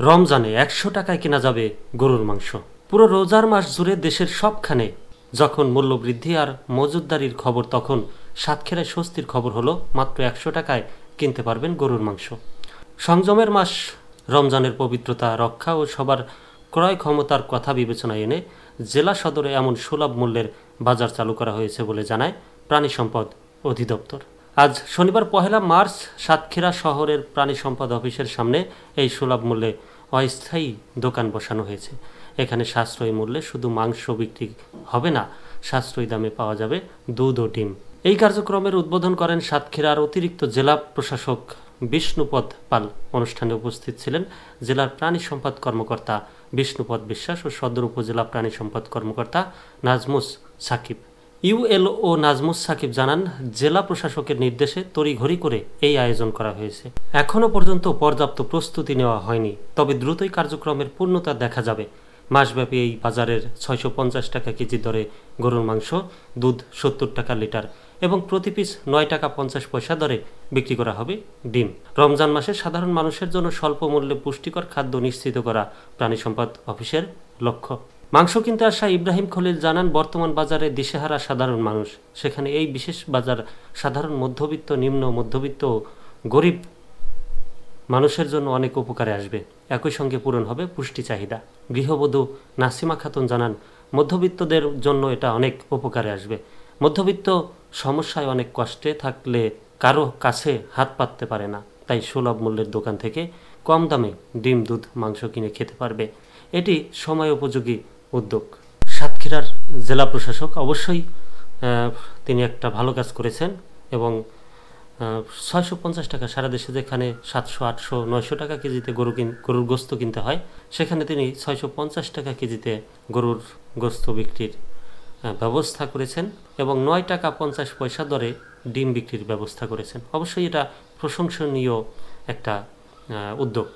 রমজানে ১০০ টাকায় কেনা যাবে গরুর মাংস। পুরো রোজার মাস জুড়ে দেশের সবখানে যখন মূল্যবৃদ্ধি আর মজুতদারির খবর, তখন সাতক্ষীরায় স্বস্তির খবর হলো মাত্র ১০০ টাকায় কিনতে পারবেন গরুর মাংস। সংযমের মাস রমজানের পবিত্রতা রক্ষা ও সবার ক্রয় ক্ষমতার কথা বিবেচনায় এনে জেলা সদরে এমন সুলভ মূল্যের বাজার চালু করা হয়েছে বলে জানায় প্রাণী সম্পদ অধিদপ্তর। আজ শনিবার ১ মার্চ সাতক্ষীরা শহরের প্রাণী সম্পদ অফিসের সামনে এই সুলভ মূল্যে অস্থায়ী দোকান বসানো হয়েছে। এখানে সাশ্রয়ী মূল্যে শুধু মাংস বিক্রি হবে না, সাশ্রয়ী দামে পাওয়া যাবে দুধ ও ডিম। এই কার্যক্রমের উদ্বোধন করেন সাতক্ষীরার অতিরিক্ত জেলা প্রশাসক বিষ্ণুপদ পাল। অনুষ্ঠানে উপস্থিত ছিলেন জেলার প্রাণী সম্পদ কর্মকর্তা বিষ্ণুপদ বিশ্বাস ও সদর উপজেলা প্রাণী সম্পদ কর্মকর্তা নাজমুস সাকিব। ইউএলও নাজমুস সাকিব জানান, জেলা প্রশাসকের নির্দেশে তড়িঘড়ি করে এই আয়োজন করা হয়েছে। এখনও পর্যন্ত পর্যাপ্ত প্রস্তুতি নেওয়া হয়নি, তবে দ্রুতই কার্যক্রমের পূর্ণতা দেখা যাবে। মাসব্যাপী এই বাজারের ৬৫০ টাকা কেজি দরে গরুর মাংস, দুধ ৭০ টাকা লিটার এবং প্রতি পিস ৯ টাকা ৫০ পয়সা দরে বিক্রি করা হবে ডিম। রমজান মাসে সাধারণ মানুষের জন্য স্বল্প মূল্যে পুষ্টিকর খাদ্য নিশ্চিত করা প্রাণী সম্পদ অফিসের লক্ষ্য। মাংস কিনতে আসা ইব্রাহিম খলিল জানান, বর্তমান বাজারে দিশেহারা সাধারণ মানুষ, সেখানে এই বিশেষ বাজার সাধারণ মধ্যবিত্ত, নিম্ন মধ্যবিত্ত ও গরিব মানুষের জন্য অনেক উপকারে আসবে। একই সঙ্গে পূরণ হবে পুষ্টি চাহিদা। গৃহবধূ নাসিমা খাতুন জানান, মধ্যবিত্তদের জন্য এটা অনেক উপকারে আসবে। মধ্যবিত্ত সমস্যায় অনেক কষ্টে থাকলে কারো কাছে হাত পাততে পারে না, তাই সুলভ মূল্যের দোকান থেকে কম দামে ডিম, দুধ, মাংস কিনে খেতে পারবে। এটি সময় উপযোগী উদ্যোগ। সাতক্ষীরার জেলা প্রশাসক অবশ্যই তিনি একটা ভালো কাজ করেছেন এবং ৬৫০ টাকা, সারা দেশে যেখানে ৭০০, ৮০০, ৯০০ টাকা কেজিতে গরুর গোস্ত কিনতে হয়, সেখানে তিনি ৬৫০ টাকা কেজিতে গরুর গোস্ত বিক্রির ব্যবস্থা করেছেন এবং ৯ টাকা ৫০ পয়সা দরে ডিম বিক্রির ব্যবস্থা করেছেন। অবশ্যই এটা প্রশংসনীয় একটা উদ্যোগ।